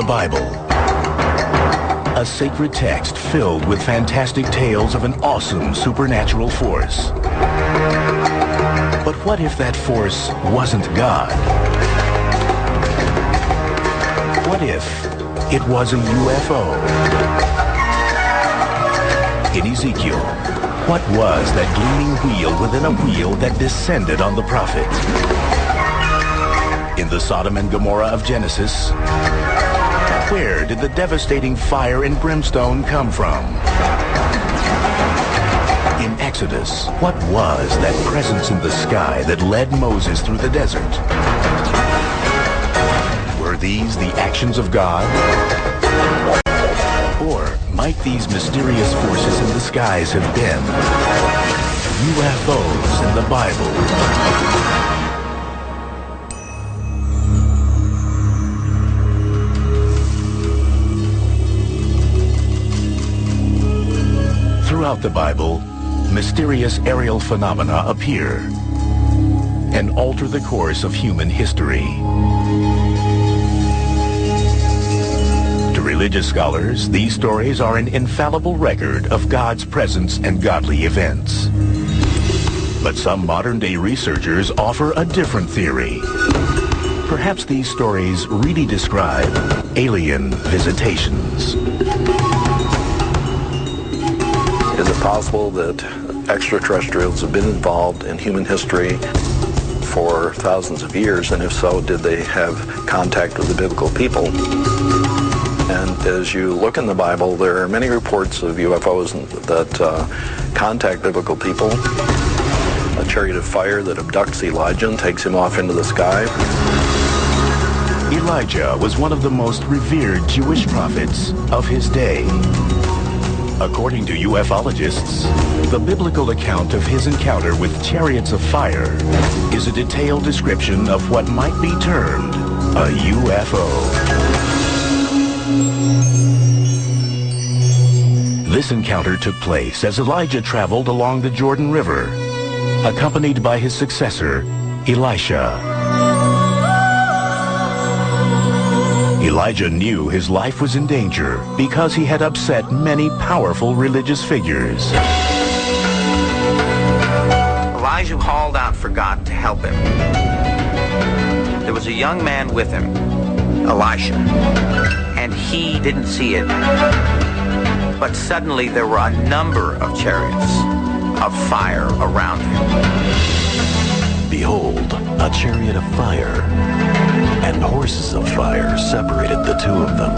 Bible. A sacred text filled with fantastic tales of an awesome supernatural force. But what if that force wasn't God? What if it was a UFO? In Ezekiel, what was that gleaming wheel within a wheel that descended on the prophet? In the Sodom and Gomorrah of Genesis, where did the devastating fire and brimstone come from? In Exodus, what was that presence in the sky that led Moses through the desert? Were these the actions of God? Or might these mysterious forces in the skies have been UFOs in the Bible? Throughout the Bible, mysterious aerial phenomena appear and alter the course of human history. To religious scholars, these stories are an infallible record of God's presence and godly events. But some modern-day researchers offer a different theory. Perhaps these stories really describe alien visitations. Is it possible that extraterrestrials have been involved in human history for thousands of years? And if so, did they have contact with the biblical people? And as you look in the Bible, there are many reports of UFOs that contact biblical people. A chariot of fire that abducts Elijah and takes him off into the sky. Elijah was one of the most revered Jewish prophets of his day. According to ufologists, the biblical account of his encounter with chariots of fire is a detailed description of what might be termed a UFO. This encounter took place as Elijah traveled along the Jordan River, accompanied by his successor, Elisha. Elijah knew his life was in danger because he had upset many powerful religious figures. Elijah called out for God to help him. There was a young man with him, Elisha, and he didn't see it. But suddenly there were a number of chariots of fire around him. Behold, a chariot of fire and horses of fire separated the two of them.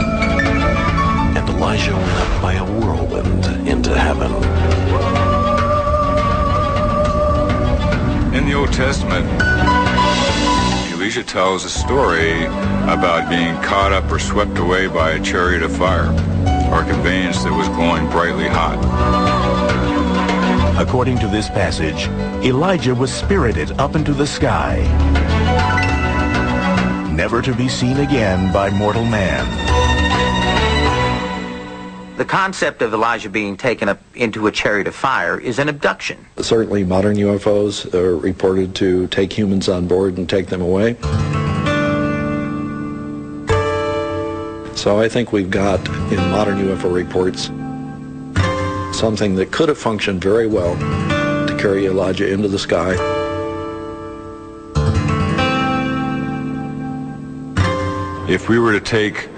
And Elijah went up by a whirlwind into heaven. In the Old Testament, Elisha tells a story about being caught up or swept away by a chariot of fire, or a conveyance that was glowing brightly hot. According to this passage, Elijah was spirited up into the sky, never to be seen again by mortal man. The concept of Elijah being taken up into a chariot of fire is an abduction. Certainly modern UFOs are reported to take humans on board and take them away. So I think we've got in modern UFO reports something that could have functioned very well to carry Elijah into the sky. If we were to take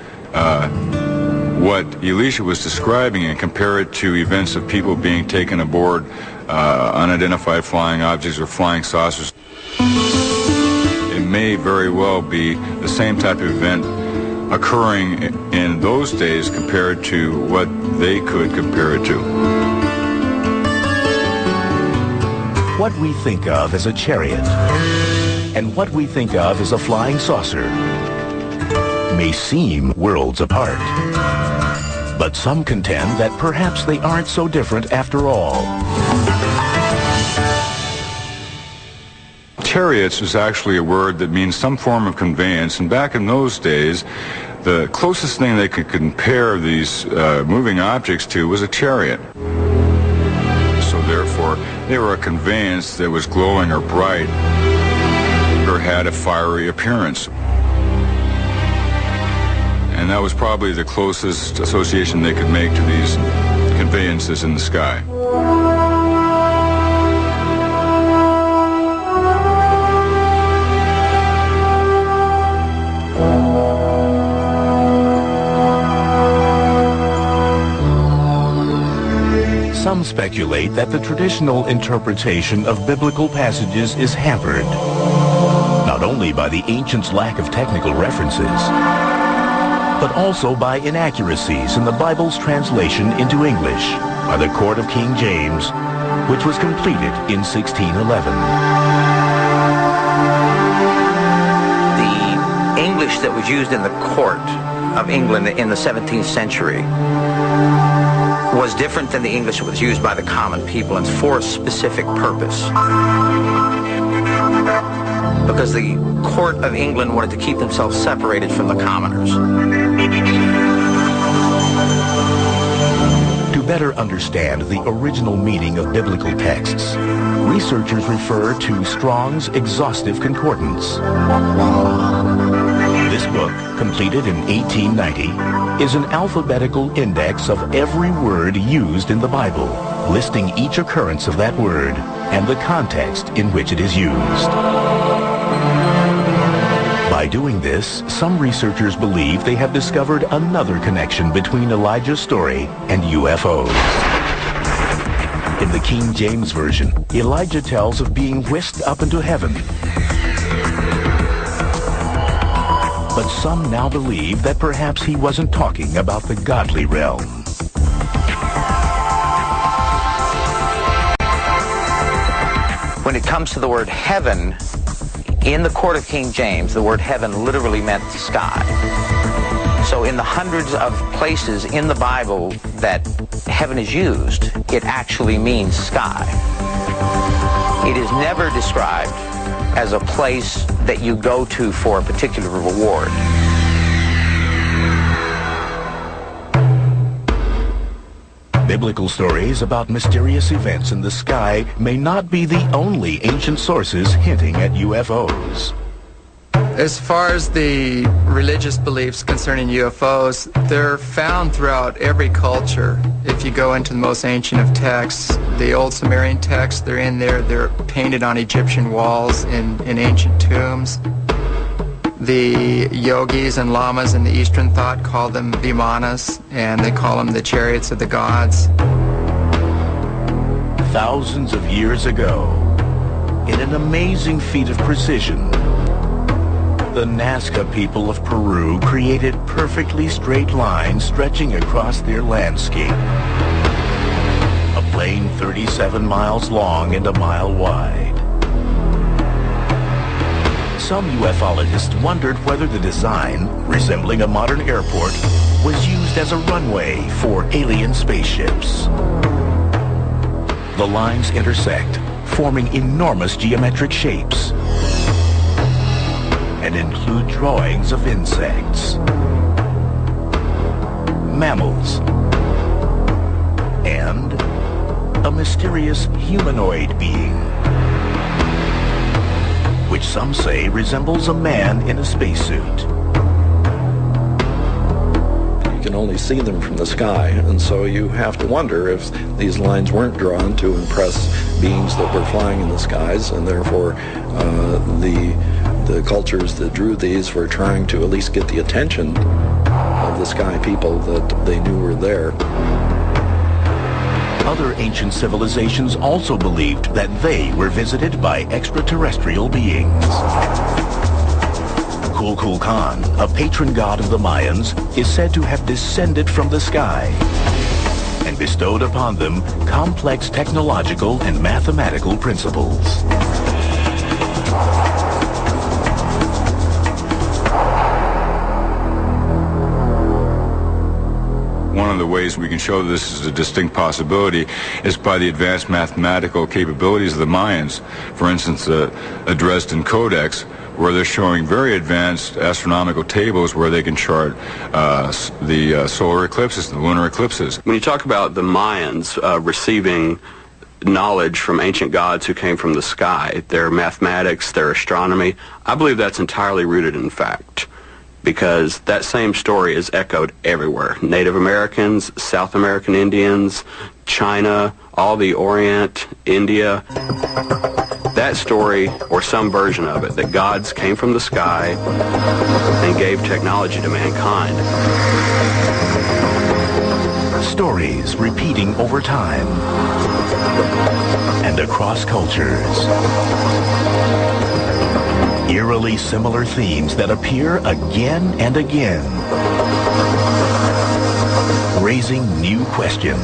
what Elisha was describing and compare it to events of people being taken aboard unidentified flying objects or flying saucers, it may very well be the same type of event occurring in those days compared to what they could compare it to. What we think of as a chariot and what we think of as a flying saucer may seem worlds apart. But some contend that perhaps they aren't so different after all. Chariots is actually a word that means some form of conveyance, and back in those days, the closest thing they could compare these moving objects to was a chariot. So therefore, they were a conveyance that was glowing or bright or had a fiery appearance. and that was probably the closest association they could make to these conveyances in the sky. Some speculate that the traditional interpretation of biblical passages is hampered, not only by the ancients' lack of technical references, but also by inaccuracies in the Bible's translation into English by the Court of King James, which was completed in 1611. The English that was used in the court of England in the 17th century was different than the English that was used by the common people, and for a specific purpose. Because the court of England wanted to keep themselves separated from the commoners. To better understand the original meaning of biblical texts, researchers refer to Strong's Exhaustive Concordance. This book, completed in 1890, is an alphabetical index of every word used in the Bible, listing each occurrence of that word and the context in which it is used. By doing this, some researchers believe they have discovered another connection between Elijah's story and UFOs. In the King James Version, Elijah tells of being whisked up into heaven. But some now believe that perhaps he wasn't talking about the godly realm. When it comes to the word heaven, in the court of King James, the word heaven literally meant sky. So in the hundreds of places in the Bible that heaven is used, it actually means sky. It is never described as a place that you go to for a particular reward. Biblical stories about mysterious events in the sky may not be the only ancient sources hinting at UFOs. As far as the religious beliefs concerning UFOs, they're found throughout every culture. If you go into the most ancient of texts, the old Sumerian texts, they're in there, they're painted on Egyptian walls in ancient tombs. The yogis and lamas in the Eastern thought call them vimanas, and they call them the chariots of the gods. Thousands of years ago, in an amazing feat of precision, the Nazca people of Peru created perfectly straight lines stretching across their landscape. A plain 37 miles long and a mile wide. Some ufologists wondered whether the design, resembling a modern airport, was used as a runway for alien spaceships. The lines intersect, forming enormous geometric shapes, and include drawings of insects, mammals, and a mysterious humanoid being, which some say resembles a man in a spacesuit. You can only see them from the sky, and so you have to wonder if these lines weren't drawn to impress beings that were flying in the skies, and therefore the cultures that drew these were trying to at least get the attention of the sky people that they knew were there. Other ancient civilizations also believed that they were visited by extraterrestrial beings. Kukulkan, a patron god of the Mayans, is said to have descended from the sky and bestowed upon them complex technological and mathematical principles. One of the ways we can show this is a distinct possibility is by the advanced mathematical capabilities of the Mayans. For instance, the Dresden Codex, where they're showing very advanced astronomical tables where they can chart the solar eclipses, the lunar eclipses. When you talk about the Mayans receiving knowledge from ancient gods who came from the sky, their mathematics, their astronomy, I believe that's entirely rooted in fact. because that same story is echoed everywhere. Native Americans, South American Indians, China, all the Orient, India. That story, or some version of it, that gods came from the sky and gave technology to mankind. Stories repeating over time and across cultures. Eerily similar themes that appear again and again, raising new questions.